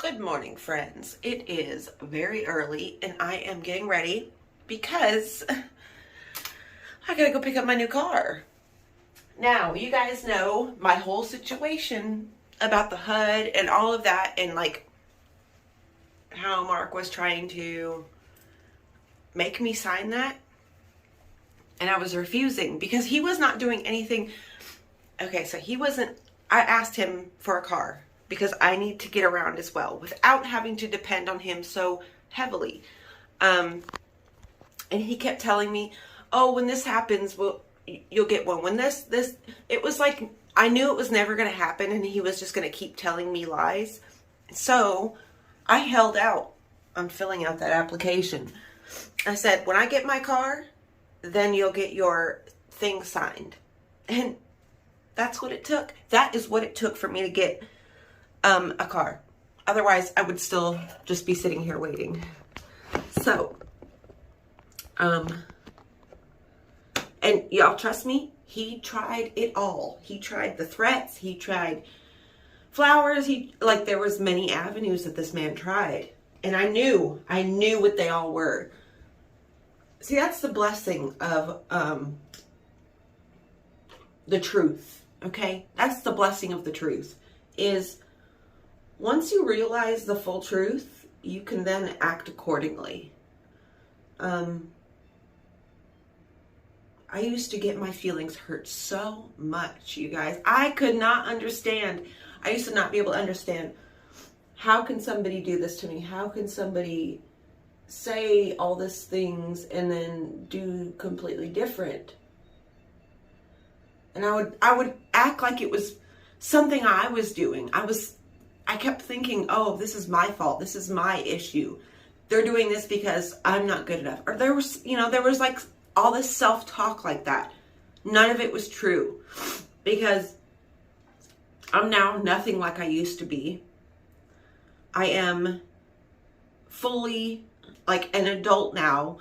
Good morning, friends. It is very early and I am getting ready because I gotta go pick up my new car. Now, you guys know my whole situation about the HUD and all of that, and like how Mark was trying to make me sign that, and I was refusing because he was not doing anything. Okay, so I asked him for a car because I need to get around as well without having to depend on him so heavily. And he kept telling me, oh, when this happens, you'll get one. When this, it was like, I knew it was never going to happen, and he was just going to keep telling me lies. So I held out on filling out that application. I said, when I get my car, then you'll get your thing signed. And that's what it took. That is what it took for me to get a car. Otherwise, I would still just be sitting here waiting. So, and y'all trust me, he tried it all. He tried the threats. He tried flowers. There was many avenues that this man tried. And I knew what they all were. See, that's the blessing of the truth, okay? That's the blessing of the truth, is once you realize the full truth, you can then act accordingly. I used to get my feelings hurt so much, you guys. I could not understand. I used to not be able to understand, how can somebody do this to me? How can somebody say all these things and then do completely different? And I would act like it was something I was doing. I kept thinking, oh, this is my fault. This is my issue. They're doing this because I'm not good enough. Or there was like all this self-talk like that. None of it was true, because I'm now nothing like I used to be. I am fully like an adult now,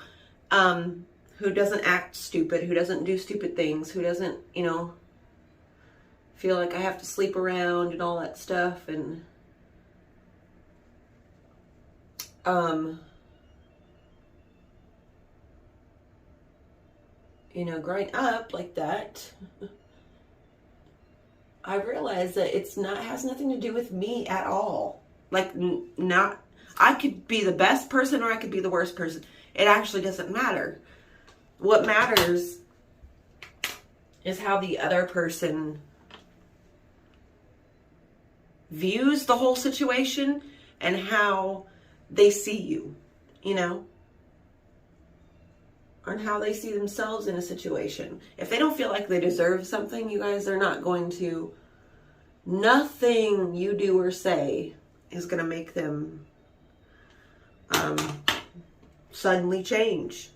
who doesn't act stupid, who doesn't do stupid things, who doesn't, feel like I have to sleep around and all that stuff. And growing up like that, I realized that has nothing to do with me at all. Like, I could be the best person or I could be the worst person. It actually doesn't matter. What matters is how the other person views the whole situation and how they see you, and how they see themselves in a situation. If they don't feel like they deserve something, you guys, they're not going to. Nothing you do or say is going to make them suddenly change.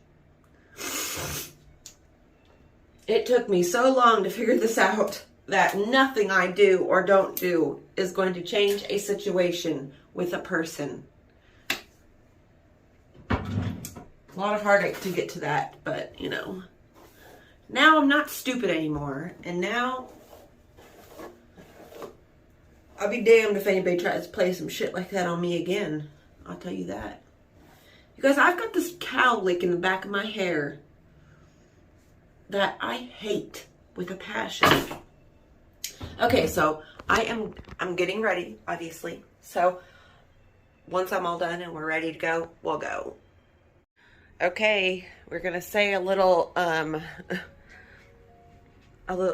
It took me so long to figure this out, that nothing I do or don't do is going to change a situation with a person. A lot of heartache to get to that, but now I'm not stupid anymore, and now I'll be damned if anybody tries to play some shit like that on me again. I'll tell you that. You guys, I've got this cowlick in the back of my hair that I hate with a passion. Okay, so I'm getting ready, obviously. So once I'm all done and we're ready to go, we'll go. Okay, we're gonna say a little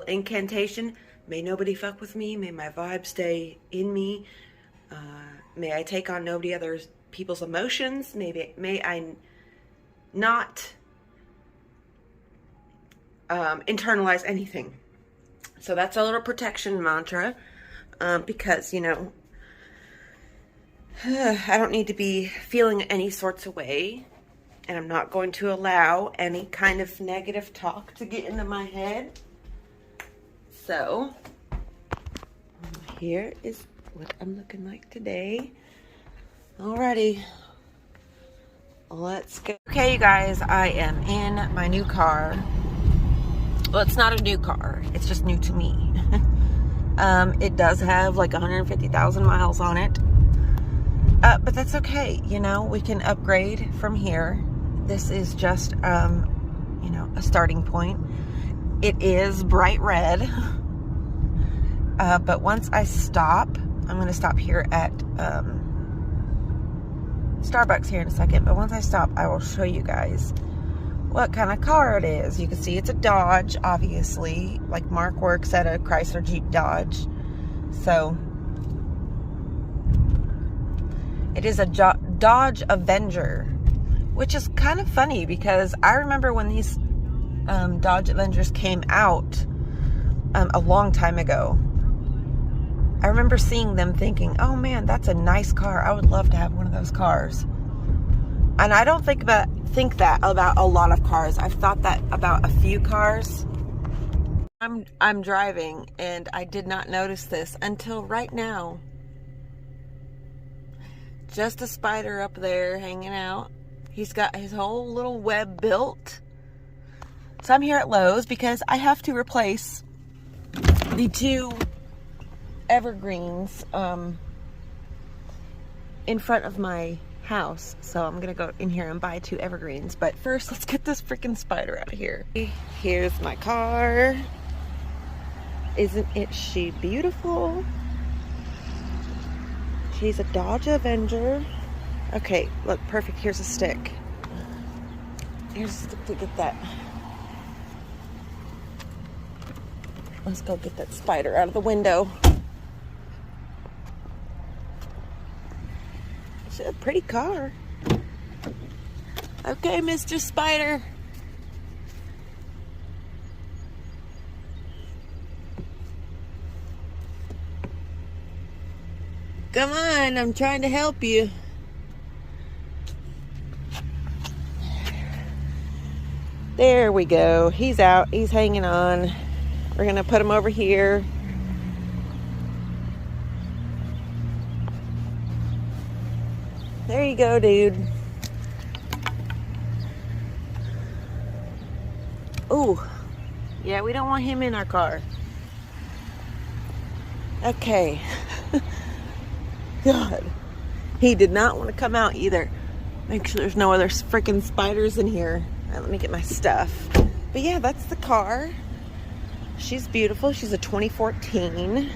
incantation. May nobody fuck with me. May my vibe stay in me. May I take on nobody other people's emotions. May I not internalize anything. So that's a little protection mantra, because I don't need to be feeling any sorts of way. And I'm not going to allow any kind of negative talk to get into my head. So, here is what I'm looking like today. Alrighty. Let's go. Okay, you guys, I am in my new car. Well, it's not a new car. It's just new to me. It does have like 150,000 miles on it. But that's okay. You know, we can upgrade from here. This is just, you know, a starting point. It is bright red. But once I stop, I'm going to stop here at Starbucks here in a second. But once I stop, I will show you guys what kind of car it is. You can see it's a Dodge, obviously. Like Mark works at a Chrysler Jeep Dodge. So it is a Dodge Avenger, which is kind of funny because I remember when these Dodge Avengers came out a long time ago. I remember seeing them thinking, oh man, that's a nice car. I would love to have one of those cars. And I don't think that about a lot of cars. I've thought that about a few cars. I'm driving and I did not notice this until right now. Just a spider up there hanging out. He's got his whole little web built. So I'm here at Lowe's because I have to replace the two evergreens in front of my house. So I'm gonna go in here and buy two evergreens. But first, let's get this freaking spider out of here. Here's my car. Isn't she beautiful? She's a Dodge Avenger. Okay, look, perfect. Here's a stick. Here's a stick to get that. Let's go get that spider out of the window. It's a pretty car. Okay, Mr. Spider. Come on, I'm trying to help you. There we go. He's out. He's hanging on. We're going to put him over here. There you go, dude. Ooh. Yeah, we don't want him in our car. Okay. God. He did not want to come out either. Make sure there's no other freaking spiders in here. All right, let me get my stuff. But yeah, that's the car. She's beautiful. She's a 2014.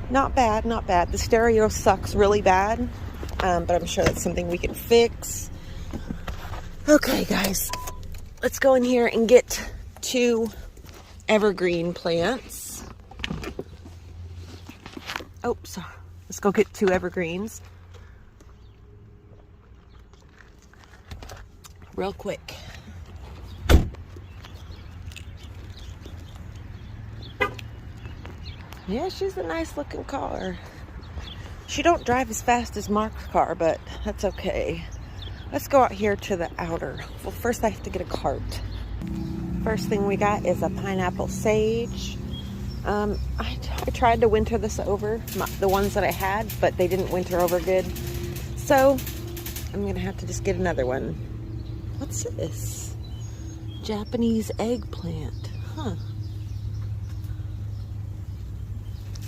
Not bad, not bad. The stereo sucks really bad. But I'm sure that's something we can fix. Okay, guys. Let's go in here and get two evergreen plants. Oh, sorry. Let's go get two evergreens. Real quick. Yeah, she's a nice looking car. She don't drive as fast as Mark's car, but that's okay. Let's go out here to the outer. Well, first I have to get a cart. First thing we got is a pineapple sage. I tried to winter this over, the ones that I had, but they didn't winter over good. So I'm gonna have to just get another one. What's this? Japanese eggplant, huh?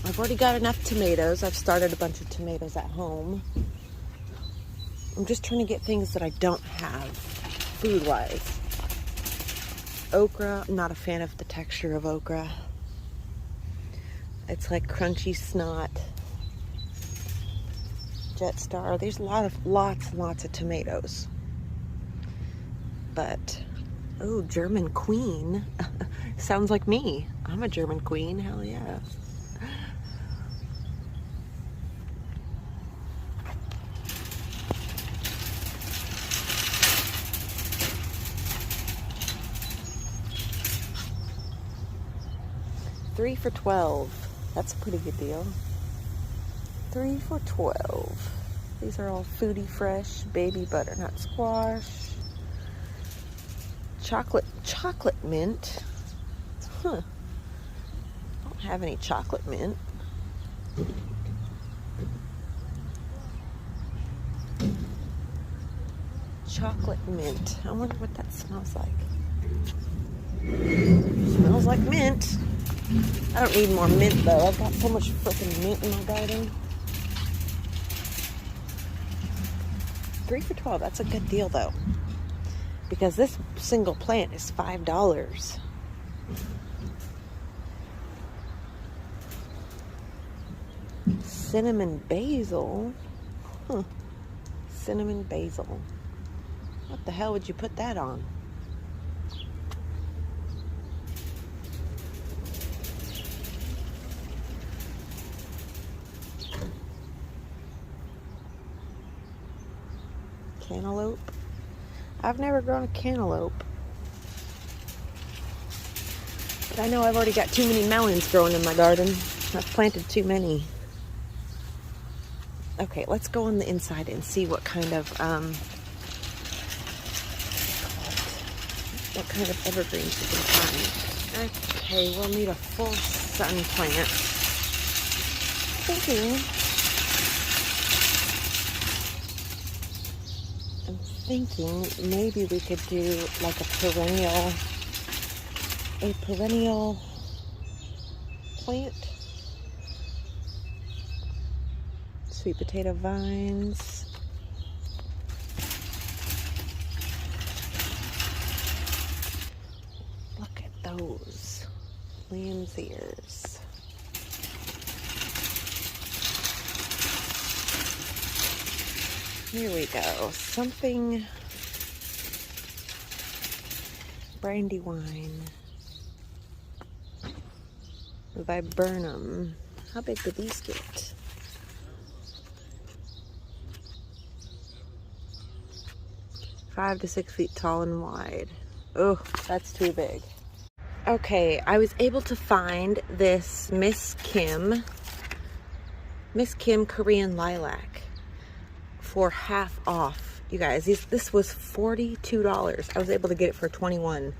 I've already got enough tomatoes. I've started a bunch of tomatoes at home. I'm just trying to get things that I don't have food-wise. Okra, I'm not a fan of the texture of okra. It's like crunchy snot. Jetstar, there's lots and lots of tomatoes. But, oh, German Queen. Sounds like me. I'm a German Queen, hell yeah. $3 for $12. That's a pretty good deal. 3 for $12. These are all Foodie Fresh, baby butternut squash, chocolate mint. Huh. I don't have any chocolate mint. Chocolate mint. I wonder what that smells like. Smells like mint. I don't need more mint though. I've got so much freaking mint in my garden. 3 for $12. That's a good deal though, because this single plant is $5. Cinnamon basil. Huh. Cinnamon basil. What the hell would you put that on? Cantaloupe. I've never grown a cantaloupe. But I know I've already got too many melons growing in my garden. I've planted too many. Okay, let's go on the inside and see what kind of evergreens we can find. Okay, we'll need a full sun plant. I'm thinking maybe we could do like a perennial plant. Sweet potato vines. Look at those lamb's ears. Here we go. Something Brandywine. Viburnum. How big do these get? Five to 6 feet tall and wide. Oh, that's too big. Okay, I was able to find this Miss Kim Korean lilac for half off. You guys, this was $42. I was able to get it for $21.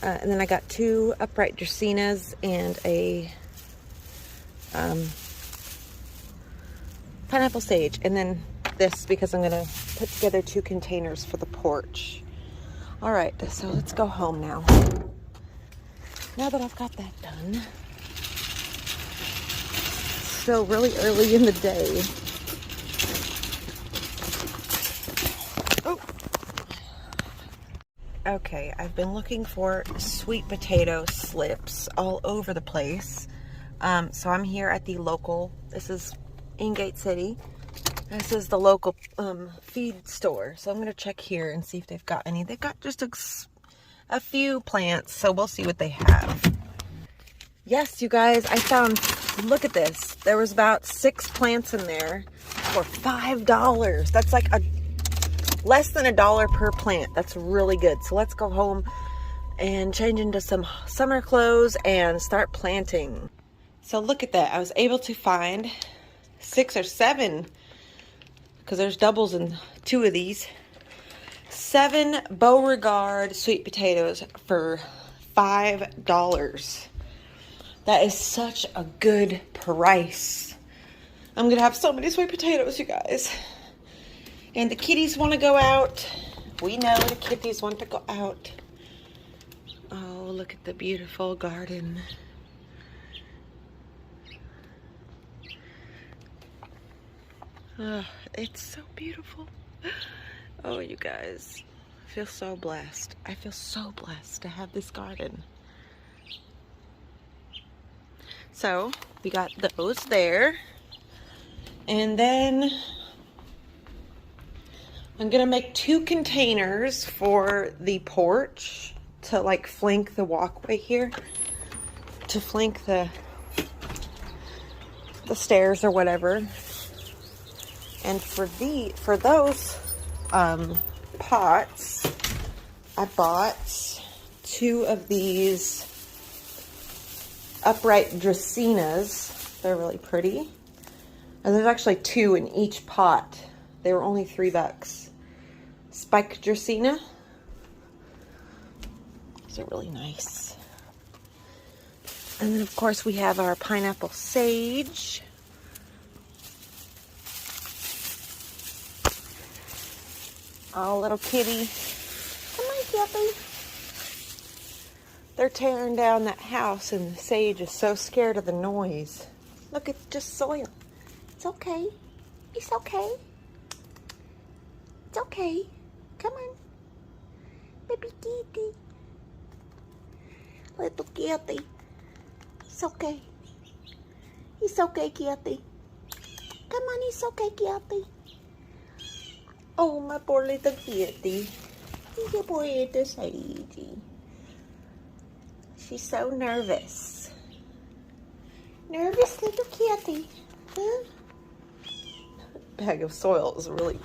And then I got 2 upright dracaenas and a pineapple sage. And then this, because I'm gonna put together 2 containers for the porch. All right, so let's go home now. Now that I've got that done, still really early in the day. Oh. Okay, I've been looking for sweet potato slips all over the place. So I'm here at the local, this is in Gate City. This is the local feed store. So I'm going to check here and see if they've got any. They've got just a few plants, so we'll see what they have. Yes, you guys, I found, look at this. There was about 6 plants in there for $5. That's like less than $1 per plant. That's really good. So let's go home and change into some summer clothes and start planting. So look at that. I was able to find 6 or 7, because there's doubles in 2 of these. 7 Beauregard sweet potatoes for $5. That is such a good price. I'm gonna have so many sweet potatoes, you guys. And the kitties want to go out. We know the kitties want to go out. Oh, look at the beautiful garden. Oh, it's so beautiful. Oh, you guys, I feel so blessed. I feel so blessed to have this garden. So we got those there. And then I'm gonna make 2 containers for the porch to like flank the walkway here, to flank the stairs or whatever. And for those pots, I bought 2 of these upright dracaenas. They're really pretty. And there's actually 2 in each pot. They were only $3. Spike dracaena. These are really nice. And then of course we have our pineapple sage. Oh, little kitty. Come on, Jeffy. They're tearing down that house and the sage is so scared of the noise. Look, it's just soil. It's okay. It's okay. It's okay. Come on. Baby kitty. Little kitty. It's okay. It's okay, kitty. Come on, it's okay, kitty. Oh, my poor little kitty. He's a poor little Sadie. She's so nervous. Nervous little kitty. Huh? Bag of soil is really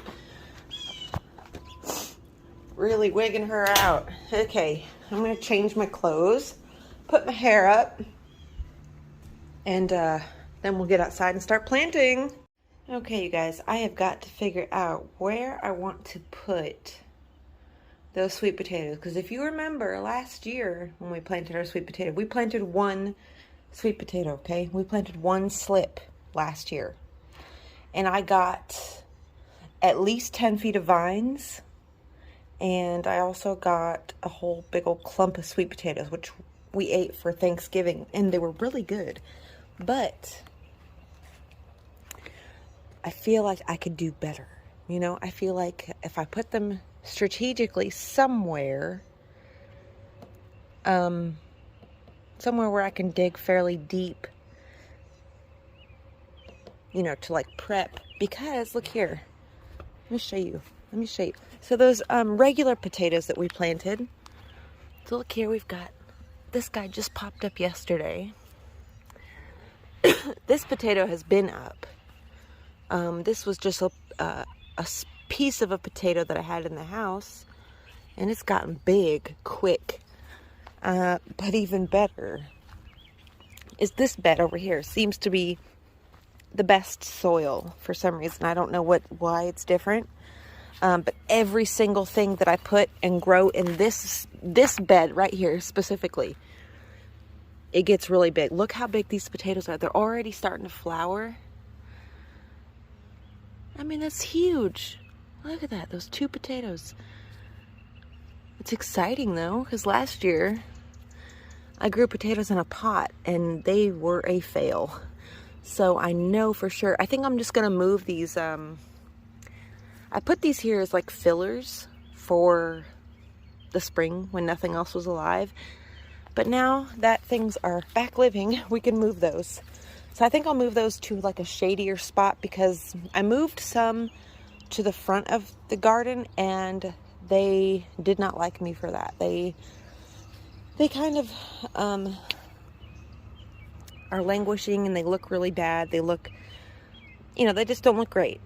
wigging her out. Okay, I'm gonna change my clothes, put my hair up, and then we'll get outside and start planting. Okay, you guys, I have got to figure out where I want to put those sweet potatoes. Because if you remember last year when we planted our sweet potato, we planted one sweet potato, okay? We planted one slip last year. And I got at least 10 feet of vines. And I also got a whole big old clump of sweet potatoes, which we ate for Thanksgiving. And they were really good. But I feel like I could do better. You know, I feel like if I put them strategically somewhere, somewhere where I can dig fairly deep, you know, to like prep. Because look here, let me show you. So those regular potatoes that we planted, so look here, we've got, this guy just popped up yesterday. This potato has been up. This was just a piece of a potato that I had in the house, and it's gotten big quick. But even better is this bed over here. Seems to be the best soil for some reason. I don't know why it's different. But every single thing that I put and grow in this bed right here specifically, it gets really big. Look how big these potatoes are. They're already starting to flower. I mean, that's huge. Look at that, those 2 potatoes. It's exciting though, because last year I grew potatoes in a pot and they were a fail. So I know for sure, I think I'm just gonna move these, I put these here as like fillers for the spring when nothing else was alive. But now that things are back living, we can move those. So I think I'll move those to like a shadier spot, because I moved some to the front of the garden and they did not like me for that. They kind of are languishing and they look really bad. They look, you know, they just don't look great.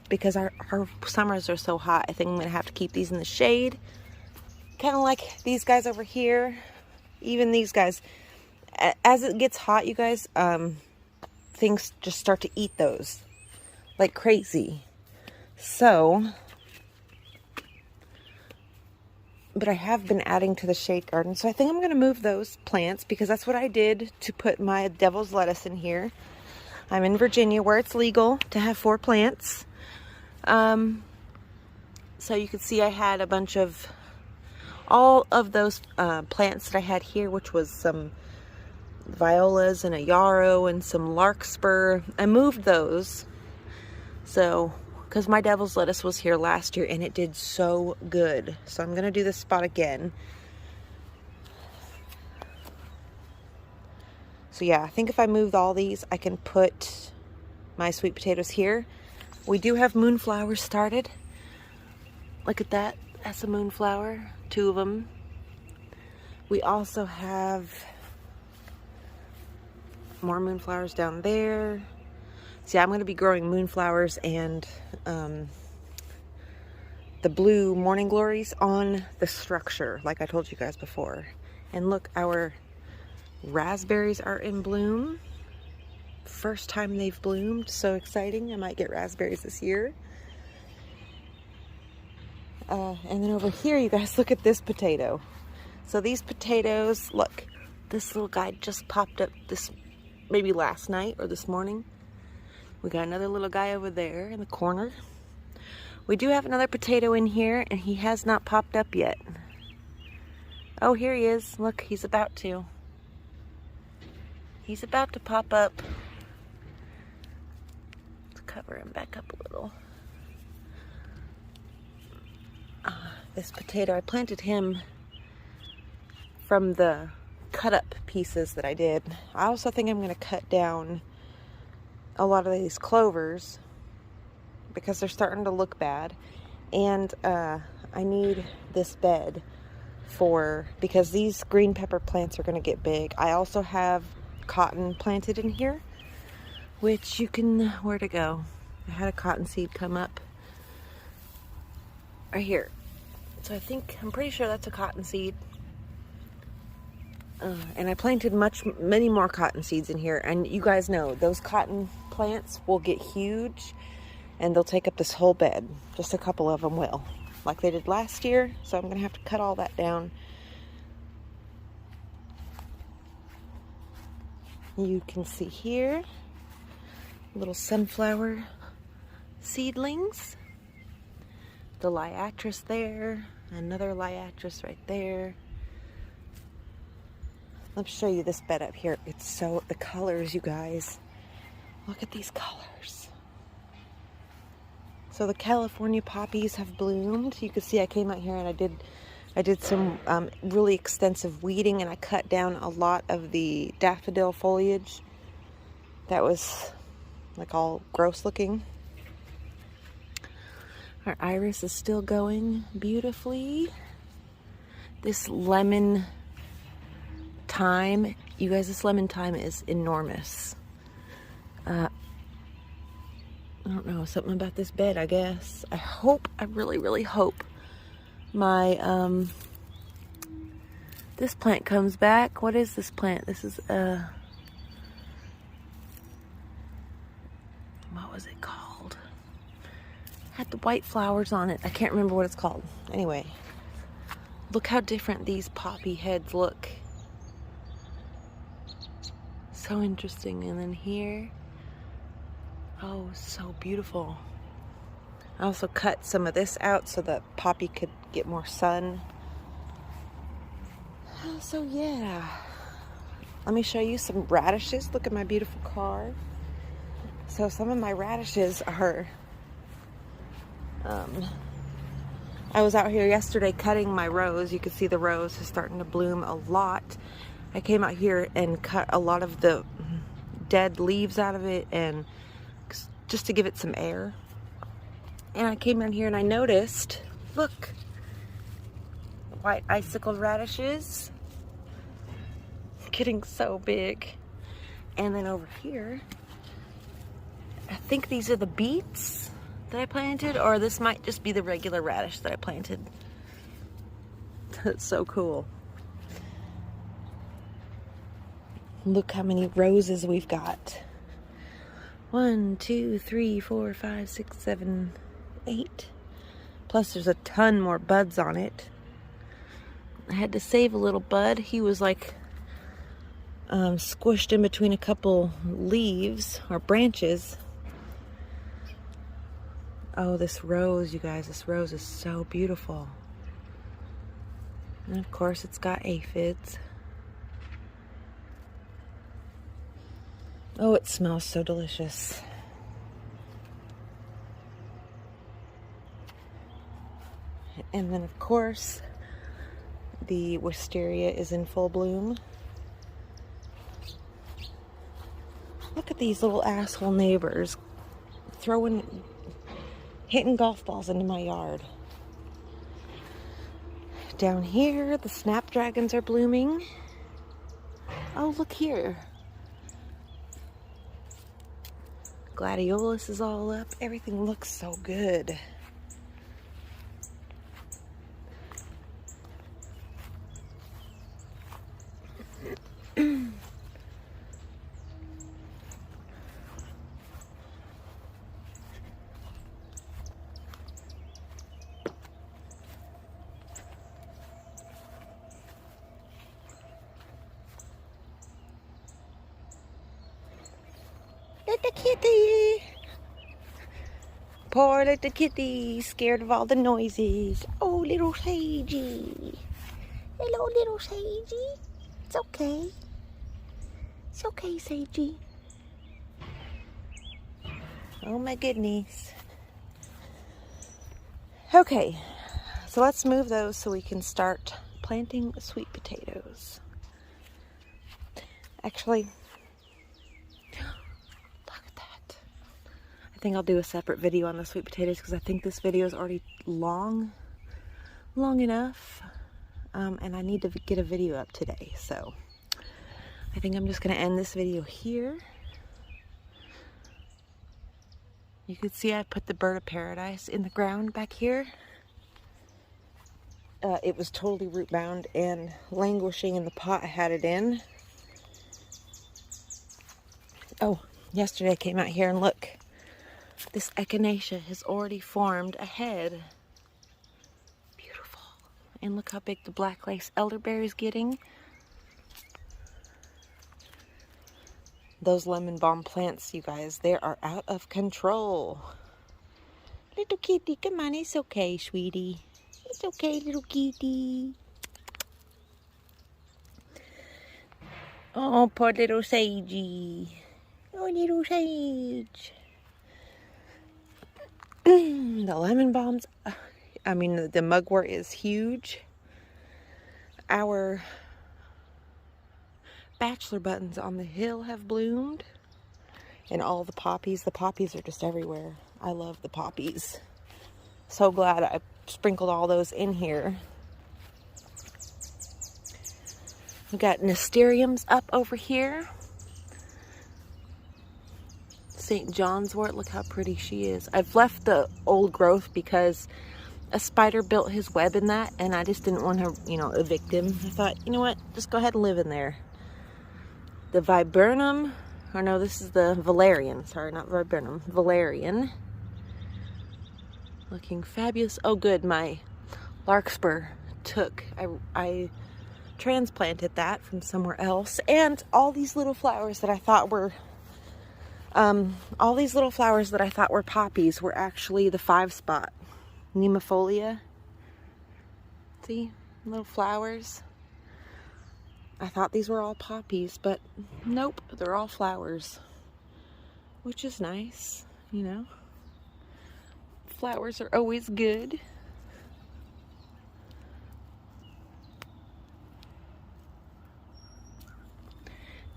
Because our summers are so hot, I think I'm gonna have to keep these in the shade. Kind of like these guys over here. Even these guys, as it gets hot, you guys, things just start to eat those like crazy. So, but I have been adding to the shade garden, so I think I'm going to move those plants, because that's what I did to put my devil's lettuce in here. I'm in Virginia where it's legal to have 4 plants. So you can see I had a bunch of, all of those plants that I had here, which was some violas and a yarrow and some larkspur. I moved those. So, because my devil's lettuce was here last year and it did so good. So I'm going to do this spot again. So yeah, I think if I move all these, I can put my sweet potatoes here. We do have moonflowers started. Look at that. That's a moonflower. 2 of them. We also have more moonflowers down there. See, I'm going to be growing moonflowers and the blue morning glories on the structure, like I told you guys before. And look, our raspberries are in bloom. First time they've bloomed. So exciting. I might get raspberries this year. And then over here, you guys, look at this potato. So these potatoes, look, this little guy just popped up maybe last night or this morning. We got another little guy over there in the corner. We do have another potato in here, and he has not popped up yet. Oh, here he is. Look, he's about to. He's about to pop up. Let's cover him back up a little. this potato. I planted him from the cut up pieces that I did. I also think I'm going to cut down a lot of these clovers because they're starting to look bad. And I need this bed because these green pepper plants are going to get big. I also have cotton planted in here, which you can, where to go? I had a cotton seed come up right here. So I'm pretty sure that's a cotton seed. And I planted many more cotton seeds in here. And you guys know, those cotton plants will get huge and they'll take up this whole bed. Just a couple of them will, like they did last year. So I'm gonna have to cut all that down. You can see here, little sunflower seedlings. The liatris there, another liatris right there. Let me show you this bed up here. The colors, you guys. Look at these colors. So the California poppies have bloomed. You can see I came out here and I did some really extensive weeding, and I cut down a lot of the daffodil foliage that was like all gross looking. Our iris is still going beautifully. This lemon thyme, you guys, this lemon thyme is enormous. I don't know, something about this bed, I guess. I really, really hope my, this plant comes back. What is this plant? This is, what was it called? Had the white flowers on it. I can't remember what it's called. Anyway, look how different these poppy heads look. So interesting. And then here, oh, so beautiful. I also cut some of this out so that poppy could get more sun. So yeah, let me show you some radishes. Look at my beautiful car. So some of my radishes are, I was out here yesterday cutting my rose. You can see the rose is starting to bloom a lot. I came out here and cut a lot of the dead leaves out of it, and just to give it some air. And I came in here and I noticed, look, white icicle radishes getting so big. And then over here, I think these are the beets that I planted, or this might just be the regular radish that I planted. That's so cool. Look how many roses we've got. 1, 2, 3, 4, 5, 6, 7, 8. Plus there's a ton more buds on it. I had to save a little bud. He was like squished in between a couple leaves or branches. Oh, this rose, you guys, this rose is so beautiful. And of course it's got aphids. Oh, it smells so delicious. And then of course, the wisteria is in full bloom. Look at these little asshole neighbors hitting golf balls into my yard. Down here, the snapdragons are blooming. Oh, look here. Gladiolus is all up. Everything looks so good. Little kitty. Poor little kitty, scared of all the noises. Oh, little Sagey. Hello, little Sagey. It's okay. It's okay, Sagey. Oh my goodness. Okay, So let's move those so we can start planting sweet potatoes. Actually, look at that. I think I'll do a separate video on the sweet potatoes because I think this video is already long enough. And I need to get a video up today. So I think I'm just going to end this video here. You can see I put the bird of paradise in the ground back here. It was totally root bound and languishing in the pot I had it in. Oh, yesterday I came out here and look. This echinacea has already formed a head. Beautiful. And look how big the black lace elderberry is getting. Those lemon balm plants, you guys, they are out of control. Little kitty, come on, it's okay, sweetie. It's okay, little kitty. Oh, poor little Sagey. Oh, little Sage. The lemon balms, I mean, the mugwort is huge. Our bachelor buttons on the hill have bloomed. And all the poppies are just everywhere. I love the poppies. So glad I sprinkled all those in here. We got nasturtiums up over here. St. John's wort, look how pretty she is. I've left the old growth because a spider built his web in that and I just didn't want to, you know, evict him. I thought, you know what, just go ahead and live in there. The viburnum, or no, this is the valerian. Sorry, not viburnum, valerian. Looking fabulous. Oh good, my larkspur took, I transplanted that from somewhere else. And all these little flowers that I thought were, poppies were actually the 5-spot Nemafolia. See, little flowers. I thought these were all poppies, but nope, they're all flowers, which is nice, you know. Flowers are always good.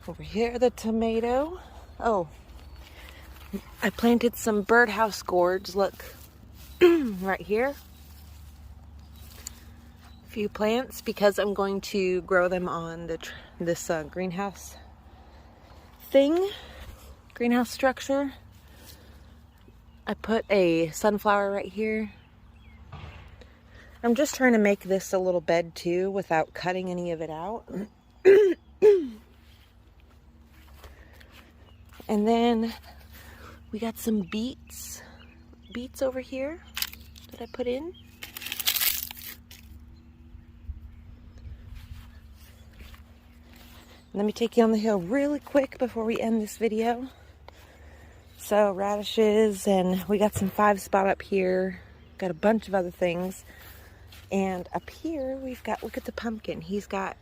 Over here, the tomato. Oh, I planted some birdhouse gourds, look, right here. A few plants because I'm going to grow them on this greenhouse structure. I put a sunflower right here. I'm just trying to make this a little bed too without cutting any of it out. And then we got some beets over here that I put in. Let me take you on the hill really quick before we end this video. So radishes, and we got some 5-spot up here. Got a bunch of other things. And up here we've got, look at the pumpkin. He's got,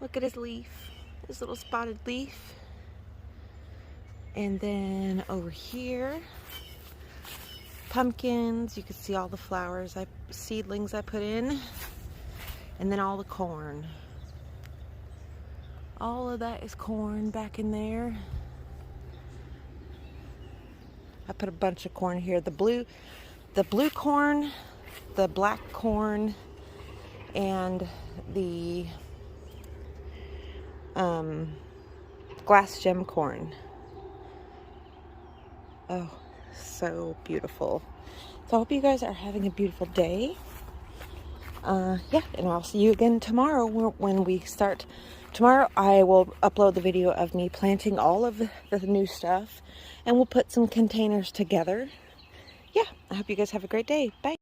look at his leaf, his little spotted leaf. And then over here, pumpkins. You can see all the flowers, seedlings I put in. And then all the corn. All of that is corn back in there. I put a bunch of corn here. The blue corn, the black corn, and the glass gem corn. Oh, so beautiful. So I hope you guys are having a beautiful day. Yeah, and I'll see you again tomorrow when we start. Tomorrow I will upload the video of me planting all of the new stuff, and we'll put some containers together. Yeah, I hope you guys have a great day. Bye.